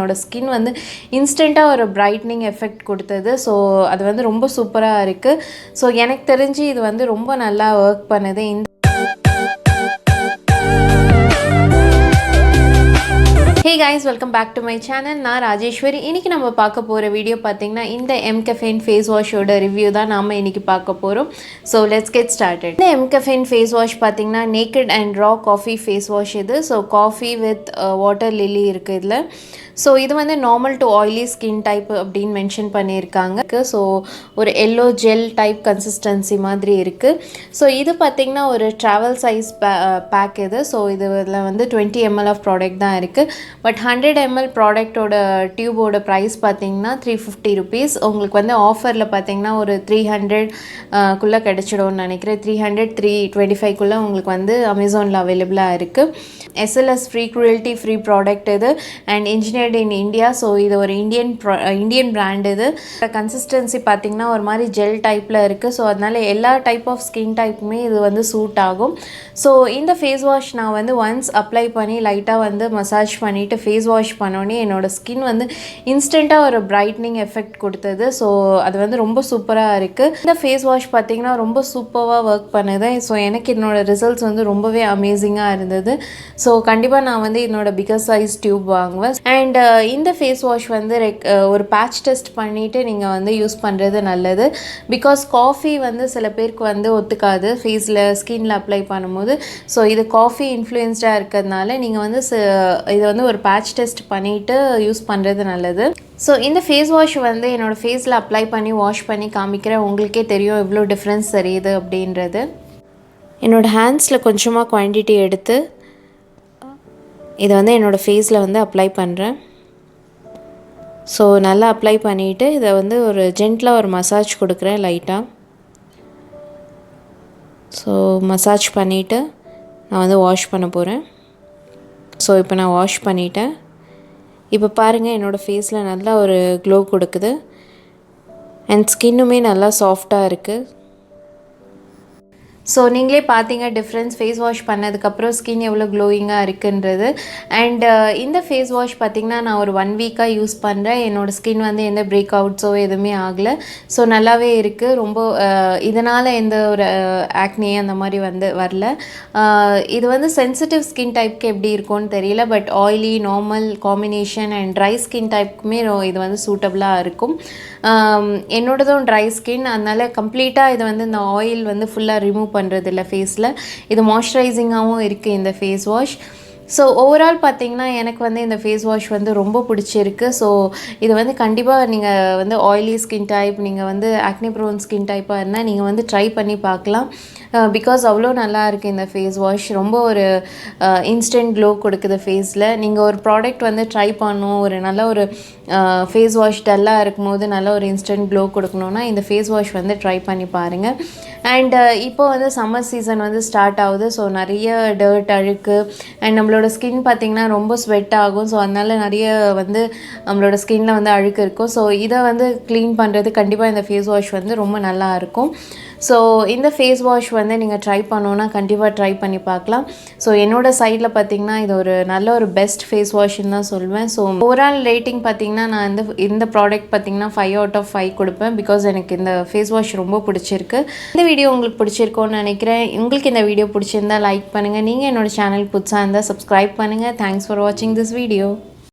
என்னோட ஸ்கின் வந்து இன்ஸ்டண்ட்டாக ஒரு பிரைட்னிங் எஃபெக்ட் கொடுத்தது. ஸோ அது வந்து ரொம்ப சூப்பராக இருக்குது. ஸோ எனக்கு தெரிஞ்சு இது வந்து ரொம்ப நல்லா ஒர்க் பண்ணுது. Hey guys, welcome back to my channel. நான் ராஜேஸ்வரி. இன்றைக்கி நம்ம பார்க்க போகிற வீடியோ பார்த்திங்கன்னா இந்த Mcaffeine ஃபேஸ் வாஷோட ரிவ்யூ தான் நாம் இன்றைக்கி பார்க்க போகிறோம். So let's get started. இந்த Mcaffeine ஃபேஸ் வாஷ் பார்த்திங்கன்னா naked and raw coffee face wash இது. So coffee with water lily இருக்குது இதில். ஸோ இது வந்து normal to oily skin type அப்படின்னு மென்ஷன் பண்ணியிருக்காங்க. ஸோ ஒரு எல்லோ ஜெல் டைப் கன்சிஸ்டன்சி மாதிரி இருக்குது. ஸோ இது பார்த்திங்கன்னா ஒரு ட்ராவல் சைஸ் பேக் இது. ஸோ இதில் வந்து 20 ml ஆஃப் ப்ராடக்ட் தான் இருக்குது. பட் 100 ml ப்ராடக்டோட டியூபோட ப்ரைஸ் பார்த்திங்கன்னா 350 rupees. உங்களுக்கு வந்து ஆஃபரில் பார்த்திங்கன்னா ஒரு 300 கிடச்சிடும்னு நினைக்கிறேன். 300-325 உங்களுக்கு வந்து அமேசானில் அவைலபிளாக இருக்குது. SLS free cruelty free product இது and engineered in India. So இது ஒரு இந்தியன் பிராண்ட் இது. கன்சிஸ்டன்சி பார்த்திங்கன்னா ஒரு மாதிரி ஜெல் டைப்பில் இருக்குது. ஸோ அதனால் எல்லா டைப் ஆஃப் ஸ்கின் டைப்புமே இது வந்து சூட் ஆகும். ஸோ இந்த ஃபேஸ் வாஷ் நான் வந்து ஒன்ஸ் அப்ளை பண்ணி லைட்டாக வந்து மசாஜ் பண்ணிவிட்டு ஃபேஸ் வாஷ் பண்ணோன்னே என்னோடய ஸ்கின் வந்து இன்ஸ்டண்ட்டாக ஒரு பிரைட்னிங் எஃபெக்ட் கொடுத்தது. ஸோ அது வந்து ரொம்ப சூப்பராக இருக்குது. இந்த ஃபேஸ் வாஷ் பார்த்திங்கன்னா ரொம்ப சூப்பராக ஒர்க் பண்ணுது. ஸோ எனக்கு என்னோடய ரிசல்ட்ஸ் வந்து ரொம்பவே அமேசிங்காக இருந்தது. ஸோ கண்டிப்பாக நான் வந்து என்னோடய பிகர் சைஸ் டியூப் வாங்குவேன். அண்ட் இந்த ஃபேஸ் வாஷ் வந்து ஒரு பேட்ச் டெஸ்ட் பண்ணிவிட்டு நீங்கள் வந்து யூஸ் பண்ணுறது நல்லது. பிகாஸ் காஃபி வந்து சில பேருக்கு வந்து ஒத்துக்காது ஃபேஸில் ஸ்கின்ல அப்ளை பண்ணும்போது. ஸோ இது காஃபி இன்ஃப்ளூயன்ஸ்டாக இருக்கிறதுனால நீங்கள் வந்து இதை வந்து ஒரு பேட்ச் டெஸ்ட் பண்ணிவிட்டு யூஸ் பண்ணுறது நல்லது. ஸோ இந்த ஃபேஸ் வாஷ் வந்து என்னோடய ஃபேஸில் அப்ளை பண்ணி வாஷ் பண்ணி காமிக்கிறேன். உங்களுக்கே தெரியும் எவ்வளோ டிஃப்ரென்ஸ் தெரியுது அப்படின்றது. என்னோடய ஹேண்ட்ஸில் கொஞ்சமாக குவான்டிட்டி எடுத்து இதை வந்து என்னோடய ஃபேஸில் வந்து அப்ளை பண்ணுறேன். ஸோ நல்லா அப்ளை பண்ணிவிட்டு இதை வந்து ஒரு ஜென்டிலாக ஒரு மசாஜ் கொடுக்குறேன் லைட்டாக. ஸோ மசாஜ் பண்ணிவிட்டு நான் வந்து வாஷ் பண்ண போகிறேன். ஸோ இப்போ நான் வாஷ் பண்ணிட்டேன். இப்போ பாருங்கள் என்னோடய ஃபேஸில் நல்லா ஒரு க்ளோ கொடுக்குது அண்ட் ஸ்கின்னுமே நல்லா சாஃப்டாக இருக்குது. ஸோ நீங்களே பார்த்தீங்க டிஃப்ரென்ஸ் ஃபேஸ் வாஷ் பண்ணதுக்கப்புறம் ஸ்கின் எவ்வளோ க்ளோயிங்காக இருக்குன்றது. அண்ட் இந்த ஃபேஸ் வாஷ் பார்த்திங்கன்னா நான் ஒரு 1 வீக்காக யூஸ் பண்ணுறேன். என்னோடய ஸ்கின் வந்து எந்த பிரேக் அவுட்ஸோ எதுவுமே ஆகலை. ஸோ நல்லாவே இருக்குது. ரொம்ப இதனால் எந்த ஒரு ஆக்னே அந்த மாதிரி வந்து வரல. இது வந்து சென்சிட்டிவ் ஸ்கின் டைப்புக்கு எப்படி இருக்கும்னு தெரியல. But oily normal combination and dry skin டைப்புக்குமே இது வந்து சூட்டபுளாக இருக்கும். என்னோடதும் ட்ரை ஸ்கின், அதனால் கம்ப்ளீட்டாக இது வந்து இந்த ஆயில் வந்து ஃபுல்லாக ரிமூவ் பண்ணுறதில்ல ஃபேஸில். இது மாய்ஸ்சரைசிங்காகவும் இருக்குது இந்த ஃபேஸ் வாஷ். ஸோ ஓவரால் பார்த்திங்கன்னா எனக்கு வந்து இந்த ஃபேஸ் வாஷ் வந்து ரொம்ப பிடிச்சிருக்கு. ஸோ இது வந்து கண்டிப்பாக நீங்கள் வந்து ஆயிலி ஸ்கின் டைப், நீங்கள் வந்து ஆக்னி ப்ரோன் ஸ்கின் டைப்பாக இருந்தால் நீங்கள் வந்து ட்ரை பண்ணி பார்க்கலாம். பிகாஸ் அவ்வளோ நல்லா இருக்குது இந்த ஃபேஸ் வாஷ். ரொம்ப ஒரு இன்ஸ்டன்ட் க்ளோ கொடுக்குது ஃபேஸில். நீங்கள் ஒரு ப்ராடக்ட் வந்து ட்ரை பண்ணணும், ஒரு நல்ல ஒரு ஃபேஸ் வாஷ் டல்லாக இருக்கும்போது நல்ல ஒரு இன்ஸ்டன்ட் க்ளோ கொடுக்கணுன்னா இந்த ஃபேஸ் வாஷ் வந்து ட்ரை பண்ணி பாருங்கள். அண்ட் இப்போ வந்து சம்மர் சீசன் வந்து ஸ்டார்ட் ஆகுது. ஸோ நிறைய டர்ட் அழுக்கு அண்ட் நம்மளோட ஸ்கின் பார்த்திங்கன்னா ரொம்ப ஸ்வெட் ஆகும். ஸோ அதனால் நிறைய வந்து நம்மளோட ஸ்கின்னில் வந்து அழுக்கு இருக்கும். ஸோ இதை வந்து க்ளீன் பண்ணுறது கண்டிப்பாக இந்த ஃபேஸ் வாஷ் வந்து ரொம்ப நல்லா இருக்கும். ஸோ இந்த ஃபேஸ் வாஷ் வந்து நீங்கள் ட்ரை பண்ணோன்னா கண்டிப்பாக ட்ரை பண்ணி பார்க்கலாம். ஸோ என்னோடய சைடில் பார்த்திங்கன்னா இது ஒரு நல்ல ஒரு பெஸ்ட் ஃபேஸ் வாஷ்ன்னு தான் சொல்லுவேன். ஸோ ஓவரால் ரேட்டிங் பார்த்திங்கன்னா நான் இந்த ப்ராடக்ட் பார்த்திங்கன்னா 5 out of 5 கொடுப்பேன். பிகாஸ் எனக்கு இந்த ஃபேஸ் வாஷ் ரொம்ப பிடிச்சிருக்கு. இந்த வீடியோ உங்களுக்கு பிடிச்சிருக்கோன்னு நினைக்கிறேன். உங்களுக்கு இந்த வீடியோ பிடிச்சிருந்தால் லைக் பண்ணுங்கள். நீங்கள் என்னோடய சேனல் புதுசாக இருந்தால் சப்ஸ்கிரைப் பண்ணுங்கள். தேங்க்ஸ் ஃபார் வாட்சிங் திஸ் வீடியோ.